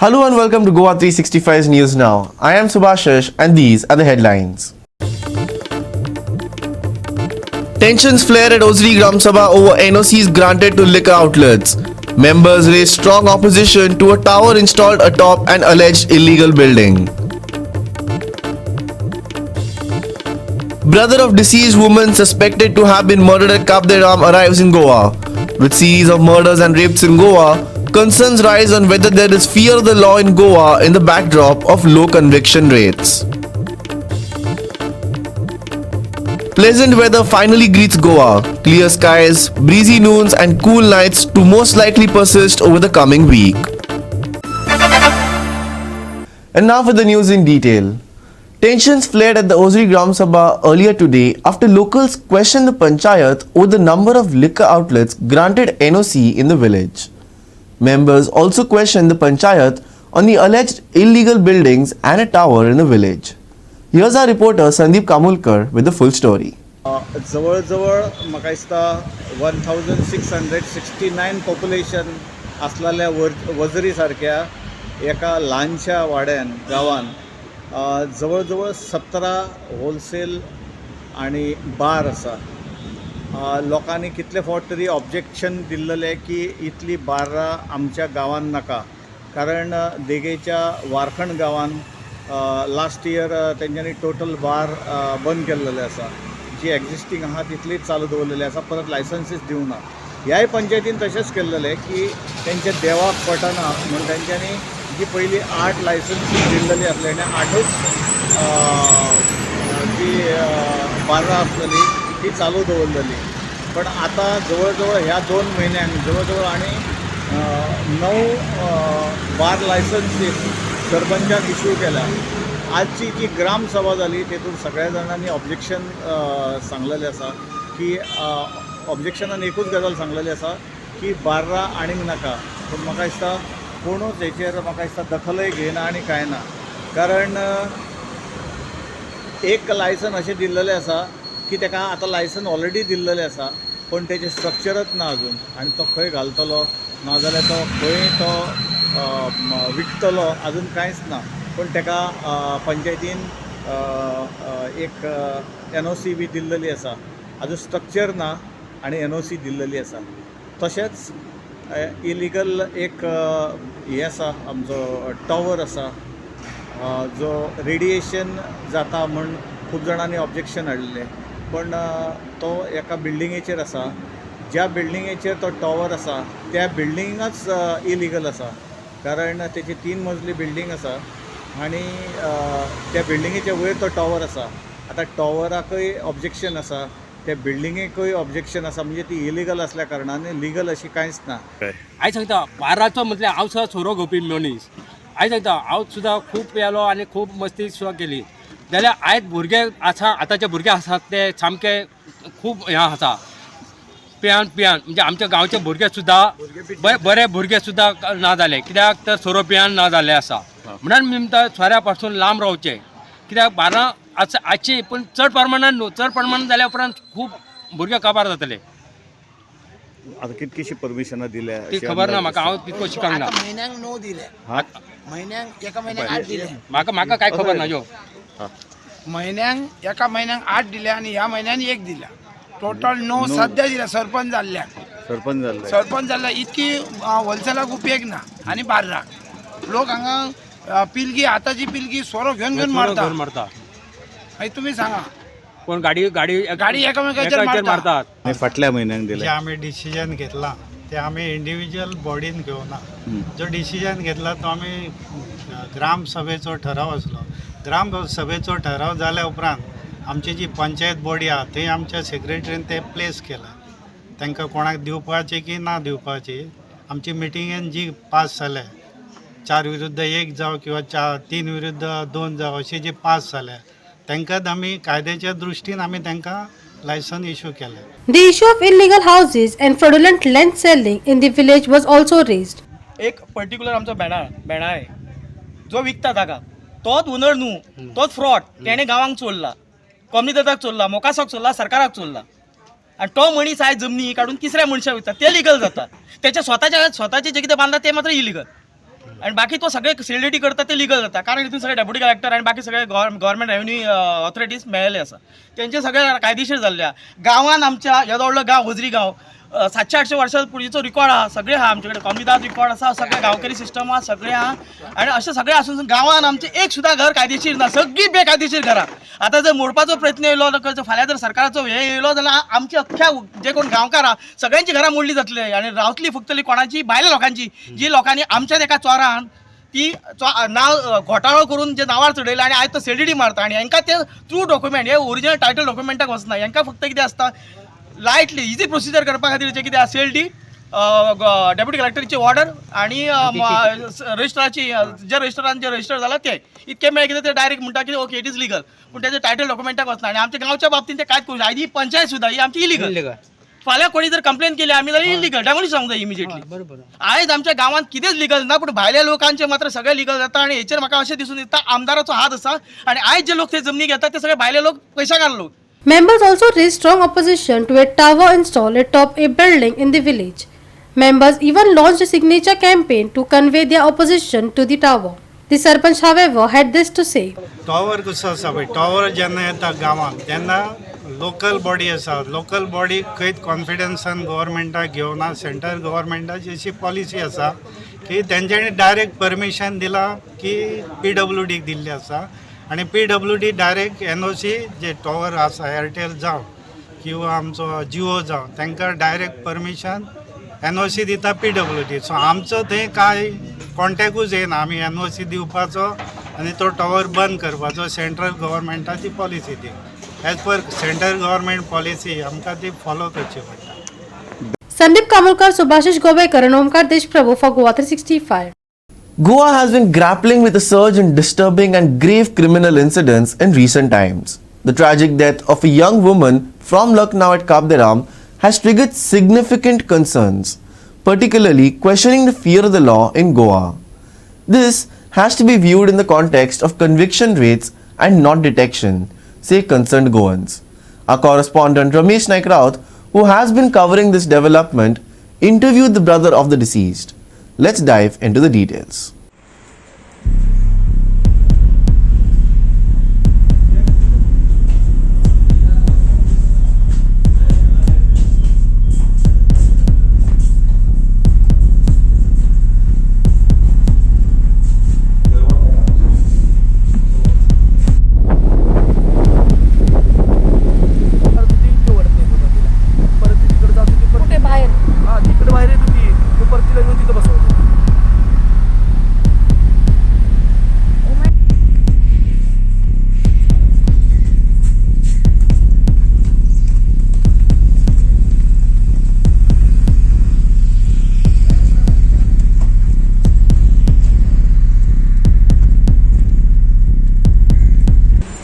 Hello and welcome to Goa 365's News Now. I am Subhashish and these are the headlines. Tensions flare at Osri Gram Sabha over NOCs granted to liquor outlets. Members raised strong opposition to a tower installed atop an alleged illegal building. Brother of deceased woman suspected to have been murdered at Cap de Ram arrives in Goa. With series of murders and rapes in Goa, concerns rise on whether there is fear of the law in Goa in the backdrop of low conviction rates. Pleasant weather finally greets Goa. Clear skies, breezy noons and cool nights to most likely persist over the coming week. And now for the news in detail. Tensions flared at the Osri Gram Sabha earlier today after locals questioned the panchayat over the number of liquor outlets granted NOC in the village. Members also questioned the panchayat on the alleged illegal buildings and a tower in the village. Here's our reporter Sandeep Kamulkar with the full story. जवळ म्हाका दिसता 1669 population असलेल्या वजरी सारख्या एका ल्हानशा वाड्यान गांवान जवळ 17 wholesale आणि बार आसा. लोकांनी कितले फावट तरी ऑब्जेक्शन दिल्लेले की इतली बार्रां आमच्या गांवान नाका, कारण देगेच्या वारखंड गांवान लास्ट इयर तेंच्यांनी टोटल बार बंद केल्लेले आसा. जी एक्झिस्टींग आहा तितलीच चालू दवरलेली आसा, परत लायसन्सीस दिवना. ह्याय पंचायतीन तशेंच केल्लेले की तेंच्या देवाक पटना म्हणून तेंच्यांनी जी पयली 8 लायसन्सीस दिल्लेली आसलेली आनी 8च जी बार्रां आसलेली ती चालू दवरलेली. पण आता जवळ ह्या 2 म्हयन्यांक जवळ आनी 9 बार लायसन्सीस सरपंचाक इश्यू केल्या. आजची जी ग्राम सभा जाली तेतून सगळ्या जाणांनी ऑब्जेक्शन सांगलेलें आसा की ऑब्जेक्शनान एकूच गजाल सांगलेली आसा की बार्रां आनीक नाका. पूण म्हाका दिसता कोणूच हेचेर म्हाका दिसता दखलय घेयना आनी कांय ना, कारण एक लायसन अशें दिल्लेलें आसा की तेका आतां लायसन ऑलरेडी दिल्लेलें आसा, पण तेजें स्ट्रक्चरच ना अजून, आनी तो खंय घालतलो नाजाल्यार तो खंय तो विकतलो अजून कांयच ना. पण तेका पंचायतीन एक NOC बी दिल्लेली आसा, अजून स्ट्रक्चर ना आनी NOC दिल्लेली आसा. तशेंच इलिगल एक हे आसा आमचो टॉवर आसा जो रेडिएशन जाता म्हण खूब जाणांनी ऑब्जेक्शन हाडलेलें. पण तो एका बिल्डिंगेचेर आसा, ज्या बिल्डिंगेचेर तो टॉवर आसा त्या बिल्डिंगच इलिगल आसा, कारण तेची 3 मजली बिल्डिंग आसा आनी त्या बिल्डिंगेच्या वयर तो टॉवर आसा. आतां टॉवराकय ऑब्जेक्शन आसा, त्या बिल्डिंगेकूय ऑब्जेक्शन आसा, म्हणजे ती इलिगल असल्या कारणान लिगल अशी कांयच ना. हांवें सांगता बाराचो म्हटल्यार हांव सुद्दां सोरो घेवपी मनीस. हांवें सांगता हांव सुद्दां खूब पेलो आनी खूब मस्ती सुद्दां केली, जाल्यार आयज भुरगे आसा, आतांचे भुरगे आसात ते सामके खूब हें आसा पियान म्हणजे आमच्या गांवचे भुरगे सुद्दां बरे भुरगे सुद्दां ना जाले, कित्याक तर सोरो पियान ना जाल्ले आसा. म्हणून मी म्हणटा सोऱ्या पासून लांब रावचें, कित्याक बारां आसची पूण चड प्रमाणान न्हू. चड प्रमाणान जाल्या उपरांत खूब भुरगे काबार जातले. आता कितकीशी परमिशनां दिल्या ती खबर ना म्हाका, हांव तितको शिकंक ना. महिन्यांक 9 दिले, महिन्यांक एका महिन्याक 8 दिले. म्हाका काय खबर ना जो महिन्यांक एका महिन्याक 8 दिले आणि ह्या महिन्यान 1 दिला. टोटल 9 सध्या दिल्या. सरपंच जाल्ल्या इतकी होलसेलाक उपेग ना आणि बार्रां लोक हांगा पिलगी आताची पिलगी सोरो घेऊन मारता. तुम्ही सांगा, कोण गाडी एकामेकाचेर मारतात. फाटल्या म्हयन्याक जे दिले. आम्ही डिसिजन घेतला ते आम्ही इंडिव्हिज्युअल बॉडीन घेवना. जो डिसिजन घेतला तो आम्ही ग्रामसभेचो ठराव आसलो. ग्रामसभेचो ठराव जाल्या उपरांत आमची जी पंचायत बॉडी आहा थंय आमच्या सेक्रेटरीन ते प्लेस केला. तांकां कोणाक दिवपाची की ना दिवपाची आमची मिटिंगेन जी पास जाले 4 विरुद्ध 1 जावं किंवा 3 विरुद्ध 2 जावं अशी जी पास जाल्या तांकां आमी कायद्याच्या दृश्टीन आमी तांकां लायसन इश्यू केलें. The issue of illegal houses and fraudulent land selling in the village was also raised. एक पर्टिक्युलर आमचो बेणाळे जो विकता ताका तोच ओनर न्हू, तोच फ्रॉड. तेणे गांवांक चोरला, कम्युनिटीक चोरला, मोकासाक चोरला, सरकाराक चोरला. आणि तो मनीस आयज जमनी काढून तिसऱ्या मनशाक विकता, ते लिगल जाता. त्याच्या स्वतःचे जे कितें बांधला ते मात्र इलिगल. आणि बाकी तो सगळे सेलिडिटी करता ते लिगल जाता, कारण इथून सगळे डेप्युटी कलेक्टर आणि बाकी सगळे गव्हर्नमेंट रेव्हेन्यू ऑथॉरिटीज मेळ्ळे आसा, त्यांचे सगळे कायदेशीर जाल्ल्या. गांवान आमच्या येदो व्हडलो गांव होजरी गांव 700-800 वर्सां पयलींचो रिकॉर्ड आहा, सगळे आहा आमचे कडेन कॉम्युनिदाद रिकॉर्ड आसा, सगळे गांवकरी सिस्टम आहा, सगळे आहा. आणि अशें सगळे आसून गांवान आमचे एक सुद्धा घर कायदेशीर ना, सगळी बेकायदेशीर घरां. आतां जर मोडपाचो प्रयत्न येयलो, फाल्यां जर सरकाराचो हे येयलो जाल्यार आमची अख्ख्या जे कोण गांवकार आहा सगळ्यांची घरां मोडली जातली आणि रावतली फक्तली कोणाची भायल्या लोकांची, जी लोकांनी आमच्याच एका चोरान ती नाव घोटाळो करून जे नावार चडयला आणि आयज तो सेडिडी मारता आणि हांकां ते ट्रू डॉक्युमेंट हे ओरिजिनल टायटल डॉक्युमेंटाक वचना. हांकां फक्त कितें आसता लायटली इजी प्रोसिजर करपा खातीर जे कितें सेल डी डेप्युटी कलेक्टरची ऑर्डर आणि रजिस्टराची जे रजिस्टरान जे रजिस्टर जाला ते इतके मेळ कितें ते डायरेक्ट म्हणटा की ओके इट इज लिगल, पूण त्याचे टायटल डॉक्युमेंटाक वचना. आणि आमच्या गांवच्या बाबतींत ते कांयच करूं ना. ही पंचायत सुद्दां ही आमची इलिगल. फाल्यां कोणी जर कंप्लेन केली आमी जाल्यार इलिगल डेमोलिश सांगूंक जाय इमिजिएटली. आयज आमच्या गांवांत कितेंच लिगल ना, पूण भायल्या लोकांचे मात्र सगळे लिगल जाता. आणि हेचेर म्हाका अशें दिसून येता आमदाराचो हात आसा आणि आयज जे लोक ते जमनी घेतात ते सगळे भायले लोक, पयशाकार लोक. Members also raised strong opposition to a tower installed atop a building in the village. Members even launched a signature campaign to convey their opposition to the tower. The Sarpanch, however, had this to say. Tower कसो आसा पळय, tower जेन्ना येता गांवांत तेन्ना local body आसा, local body खंयच कॉन्फिडन्सान गव्हर्मेंटाक घेवना. Central गव्हर्मेंटाची अशी पॉलिसी आसा की तेंच्यांनी डायरेक्ट परमिशन दिला की PWDक दिल्ली आसा आणि PWD डायरेक्ट NOC जे टॉवर आसा एअरटेल जावं किंवा आमचो जिओ जावं तांकां डायरेक्ट परमिशन NOC दिता PWD. सो आमचो थंय कांय कॉन्टॅक्टूच येना. आमी NOC दिवपाचो आनी तो टॉवर बंद करपाचो सेंट्रल गव्हर्मेंटाची पॉलिसी ती. As per central government policy आमकां ती फॉलो करची पडटा. Sandeep Kamulkar, Subhashish Gobekar and Omkar Deshprabhu for Goa 365. Goa has been grappling with a surge in disturbing and grave criminal incidents in recent times. The tragic death of a young woman from Lucknow at Kabderam has triggered significant concerns, particularly questioning the fear of the law in Goa. This has to be viewed in the context of conviction rates and not detection, say concerned Goans. Our correspondent Ramesh Naik Raut, who has been covering this development, interviewed the brother of the deceased. Let's dive into the details.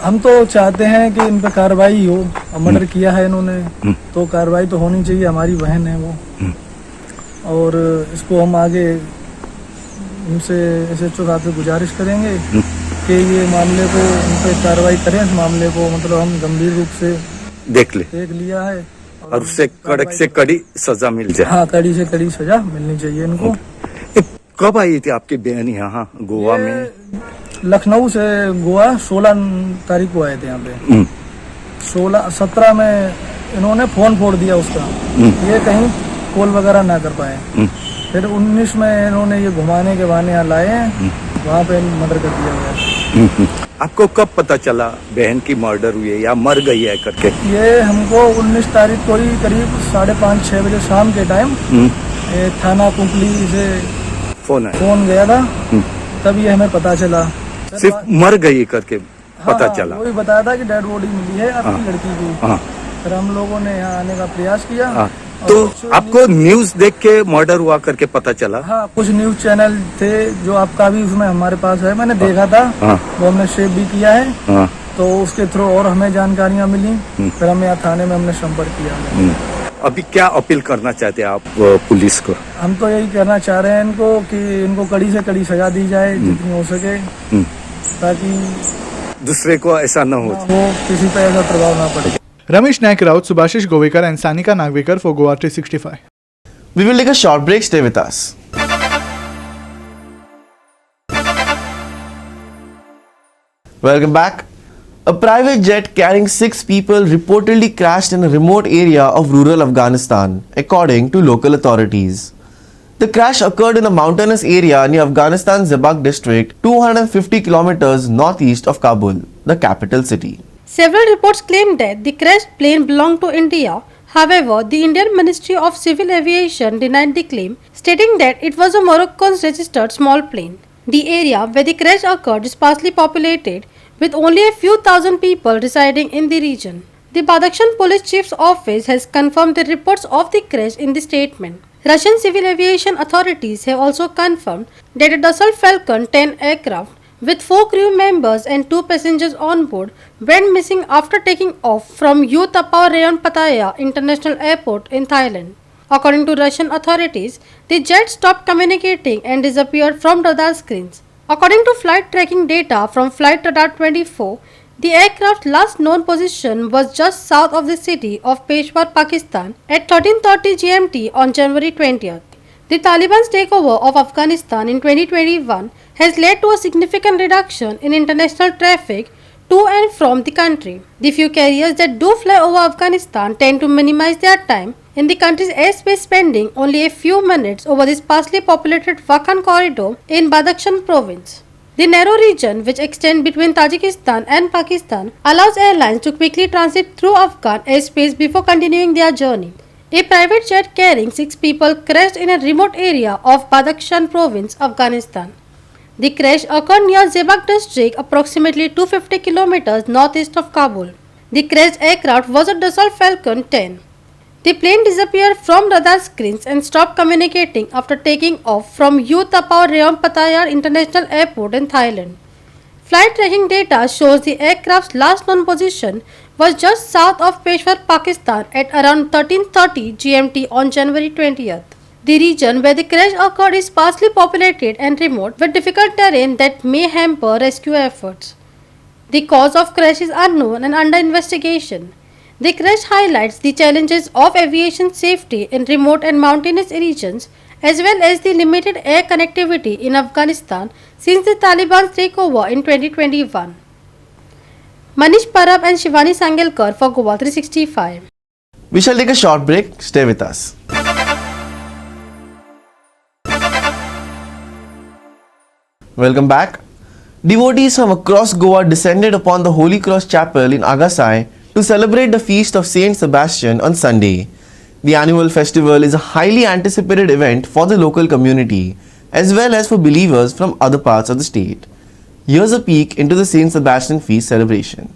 हम तो चाहते हैं कि इन पर कार्रवाई हो. Murder किया है इन्होंने तो कार्रवाई तो होनी चाहिए. हमारी बहन है वो, और इसको हम आगे उनसे SHO साहब से गुजारिश करेंगे कि ये मामले को उन पर कार्रवाई करें. इस मामले को मतलब हम गंभीर रूप से देख लिया है और उससे कड़क से कड़ी सजा मिल जाए. हाँ, कड़ी से कड़ी सजा मिलनी चाहिए इनको. कब आई थी आपकी बहन यहाँ गोवा में? लखनऊ से गोवा 16 तारीख को आए थे यहाँ पे. 17 में इन्होंने फोन फोड़ दिया उसका, ये कहीं कॉल वगैरह ना कर पाए. फिर 19 में इन्होंने ये घुमाने के बहाने यहाँ लाए हैं, वहाँ पे मर्डर कर दिया गया. आपको कब पता चला बहन की मर्डर हुई है या मर गई है करके? ये हमको 19 तारीख को ही करीब 5:30-6 बजे शाम के टाइम थाना कुंपली से फोन गया था, तब ये हमें पता चला. सिर्फ मर गई करके पता चला? वही बताया था कि डेड बॉडी मिली है आपकी लड़की की. फिर हम लोगों ने यहाँ आने का प्रयास किया. तो आपको न्यूज देख के मर्डर हुआ करके पता चला? हाँ, कुछ न्यूज चैनल थे जो आपका भी उसमें हमारे पास है, मैंने देखा था. वो हमने सेव भी किया है. तो उसके थ्रू और हमें जानकारियाँ मिली. फिर हम यहाँ थाने में हमने संपर्क किया. अभी क्या अपील करना चाहते हैं आप पुलिस को? हम तो यही कहना चाह रहे हैं इनको कि इनको कड़ी से कड़ी सजा दी जाए जितनी हो सके, ताकि दूसरे को ऐसा न हो, किसी पर ऐसा प्रभाव ना पड़े. Ramesh Naik Raut, Subhashish Gobekar and Sanika Nagvekar for Goa 365. We will take a short break. Stay with us. Welcome back. A private jet carrying 6 people reportedly crashed in a remote area of rural Afghanistan, according to local authorities. The crash occurred in a mountainous area near Afghanistan's Zabak district, 250 kilometers northeast of Kabul, the capital city. Several reports claim that the crashed plane belonged to India. However, the Indian Ministry of Civil Aviation denied the claim, stating that it was a Moroccan's registered small plane. The area where the crash occurred is sparsely populated, with only a few thousand people residing in the region. The Badakhshan Police Chief's office has confirmed the reports of the crash in the statement. Russian civil aviation authorities have also confirmed that a Dassault Falcon 10 aircraft with 4 crew members and 2 passengers on board went missing after taking off from U Tapao Rayon Pattaya International Airport in Thailand. According to Russian authorities, the jet stopped communicating and disappeared from radar screens. According to flight tracking data from Flight Radar 24, the aircraft's last known position was just south of the city of Peshawar, Pakistan at 13:30 GMT on January 20th. The Taliban's takeover of Afghanistan in 2021 has led to a significant reduction in international traffic to and from the country. The few carriers that do fly over Afghanistan tend to minimize their time in the country's airspace, spending only a few minutes over the sparsely populated Wakhan corridor in Badakhshan province. The narrow region, which extends between Tajikistan and Pakistan, allows airlines to quickly transit through Afghan airspace before continuing their journey. A private jet carrying 6 people crashed in a remote area of Badakhshan province, Afghanistan. The crash occurred near Zabak district, approximately 250 kilometers northeast of Kabul. The crashed aircraft was a Dassault Falcon 10. The plane disappeared from radar screens and stopped communicating after taking off from U Tapao Rayon Pattaya International Airport in Thailand. Flight tracking data shows the aircraft's last known position was just south of Peshawar, Pakistan at around 13:30 GMT on January 20th. The region where the crash occurred is sparsely populated and remote, with difficult terrain that may hamper rescue efforts. The cause of crash is unknown and under investigation. The crash highlights the challenges of aviation safety in remote and mountainous regions, as well as the limited air connectivity in Afghanistan since the Taliban's takeover in 2021. Manish Parab and Shivani Sangelkar for Goa 365. We shall take a short break. Stay with us. Welcome back. Devotees from across Goa descended upon the Holy Cross Chapel in Agasai to celebrate the feast of Saint Sebastian on Sunday. The annual festival is a highly anticipated event for the local community as well as for believers from other parts of the state. Here's a peek into the Saint Sebastian feast celebration.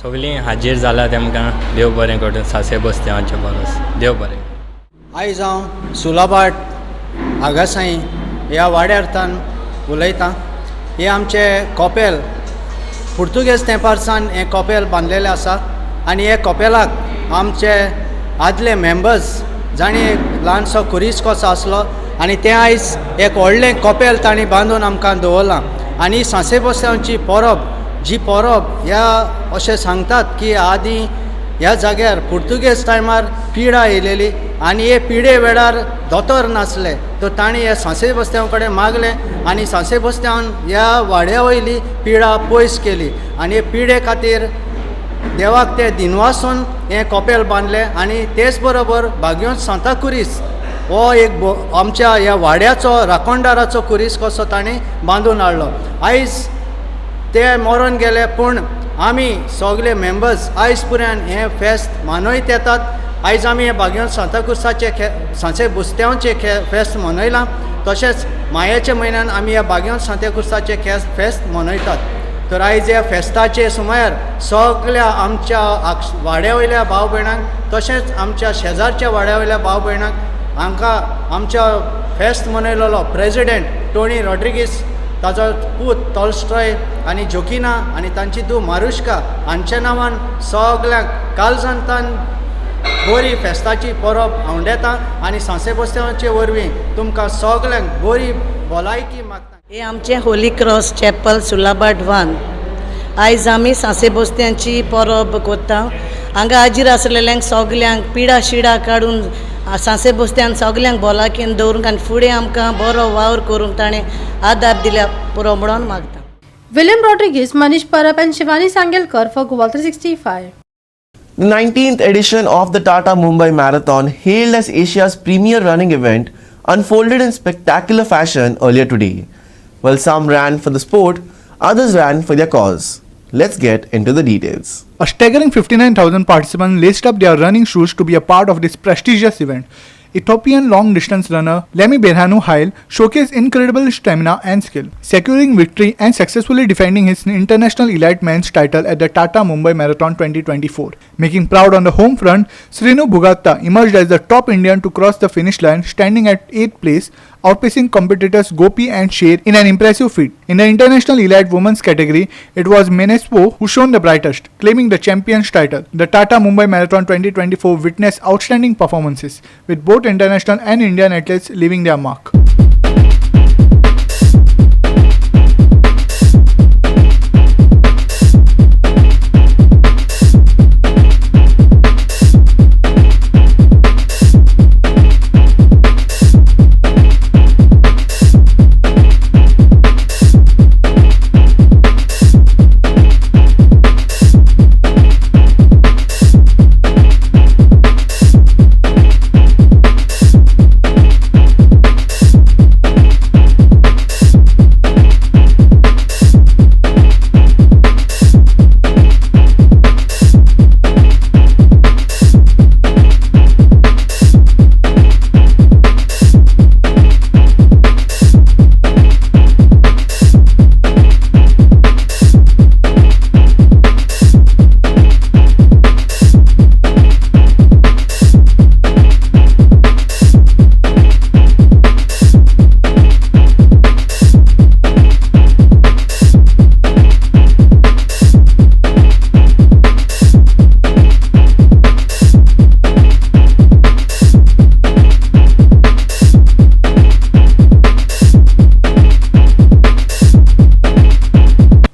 सगळीं हाजीर जाला तेमकां देव बरें करूं सासे बस्त्यांचे परस देव बरें. आयज हांव सुलाबाट आगासाई ह्या वाड्यार्थान उलयतां. हे आमचे कॉपेल पुर्तुगेज तेंपारसान हें कॉपेल बांदलेलें आसा आनी हे कॉपेलाक आमचे आदले मेंबर्स जाणी एक ल्हानसो कुरीस कसो आसलो आनी तें आयज एक व्हडलें कॉपेल तांणी बांदून आमकां दवरलां. आनी सांसे बस्त्यांची परब जी परब ह्या अशें सांगतात की आदीं ह्या जाग्यार पुर्तुगेज टायमार पिडा येयलेली आनी हे पिडे वेळार दोतोर नासले तो तांणी हे सांसे बस्त्यां कडेन मागलें आनी सांसे बस्त्यान ह्या वाड्या वयली पिडा पयस केली आनी हे पिडे खातीर देवाक ते दिनवासून हें कॉपेल बांदलें. आनी तेच बरोबर बागयोंत सांता कुरीस हो एक आमच्या ह्या वाड्याचो राखणदाराचो कुरीस कसो ताणें बांदून हाडलो. आयज ते मरून गेले पूण आमी सगळे मेंबर्स आयज पुऱ्यान हें फेस्त मनयत येतात. आयज आमी हे बागयोंत सांताक्रुजाचे सांचे बुस्त्यांवचे फेस्त मनयलां. तशेंच मायाच्या म्हयन्यान आमी ह्या बागयोंत सांताक्रुजाचे फेस्त मनयतात. तर आयज ह्या फेस्ताचे सुमार सगळ्या आमच्या वाड्या वयल्या भाव भयणांक तशेंच आमच्या शेजारच्या वाड्या वयल्या भाव भयणांक हांकां आमच्या फेस्त मनयलेलो प्रेजिडेंट टोनी रॉड्रिगीस ताजो पूत टॉल्स्टॉय आनी जोकिना आनी तांची धूव मारुश्का हांच्या नांवान सगळ्यांक कालजंतान बरी फेस्ताची परब हांवडेता आनी सांसे बस्त्यांचे वरवीं तुमकां सगळ्यांक बरी भलायकी मागता. हे आमचे होली क्रॉस चॅपल सुलाबाट 1. आयज आमी सांसे बस्त्यांची परब करता. हांगा हाजीर आसलेल्यांक सगल्यांक पिडा शिडा काडून सांसे बस्त्यान सगल्यांक भलायकेन दवरूंक आनी फुडें आमकां बरो वावर करूंक ताणें आदार दिल्या पुरो म्हणून मागता. William Rodriguez, Manish Parab and Shivani Sangelkar for Goa 365. The 19th edition of the Tata Mumbai Marathon, hailed as Asia's premier running event, unfolded in spectacular fashion earlier today. While some ran for the sport, others ran for their cause. Let's get into the details. A staggering 59,000 participants laced up their running shoes to be a part of this prestigious event. Ethiopian long-distance runner Lemi Berhanu Haile showcased incredible stamina and skill, securing victory and successfully defending his international elite men's title at the Tata Mumbai Marathon 2024. Making proud on the home front, Srinu Bhugatta emerged as the top Indian to cross the finish line, standing at 8th place, outpacing competitors Gopi and Sher in an impressive feat. In the international elite women's category, it was Menespo who shone the brightest, claiming the champion's title. The Tata Mumbai Marathon 2024 witnessed outstanding performances, with both international and Indian athletes leaving their mark.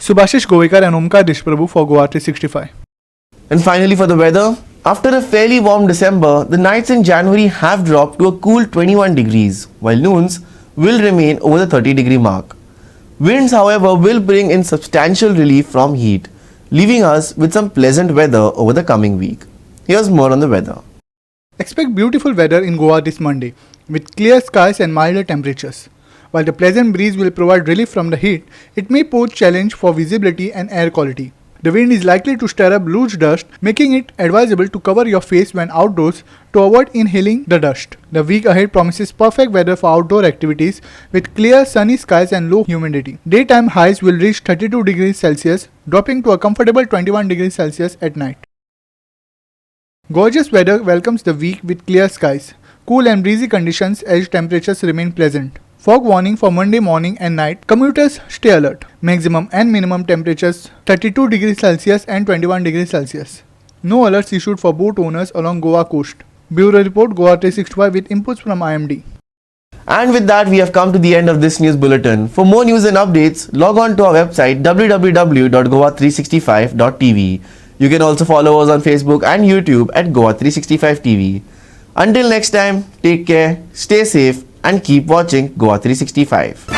Subhashish Govekar and Omkar Deshprabhu for Goa 365. And finally for the weather, after a fairly warm December, the nights in January have dropped to a cool 21 degrees, while noons will remain over the 30-degree mark. Winds, however, will bring in substantial relief from heat, leaving us with some pleasant weather over the coming week. Here's more on the weather. Expect beautiful weather in Goa this Monday, with clear skies and milder temperatures. While the pleasant breeze will provide relief from the heat, it may pose challenge for visibility and air quality. The wind is likely to stir up loose dust, making it advisable to cover your face when outdoors to avoid inhaling the dust. The week ahead promises perfect weather for outdoor activities with clear sunny skies and low humidity. Daytime highs will reach 32 degrees Celsius, dropping to a comfortable 21 degrees Celsius at night. Gorgeous weather welcomes the week with clear skies, cool and breezy conditions as temperatures remain pleasant. Fog warning for Monday morning and night. Commuters stay alert. Maximum and minimum temperatures 32 degrees Celsius and 21 degrees Celsius. No alerts issued for boat owners along Goa coast. Bureau report Goa 365 with inputs from IMD. And with that, we have come to the end of this news bulletin. For more news and updates, log on to our website www.goa365.tv. You can also follow us on Facebook and YouTube at Goa365TV. Until next time, take care, stay safe, and keep watching Goa 365.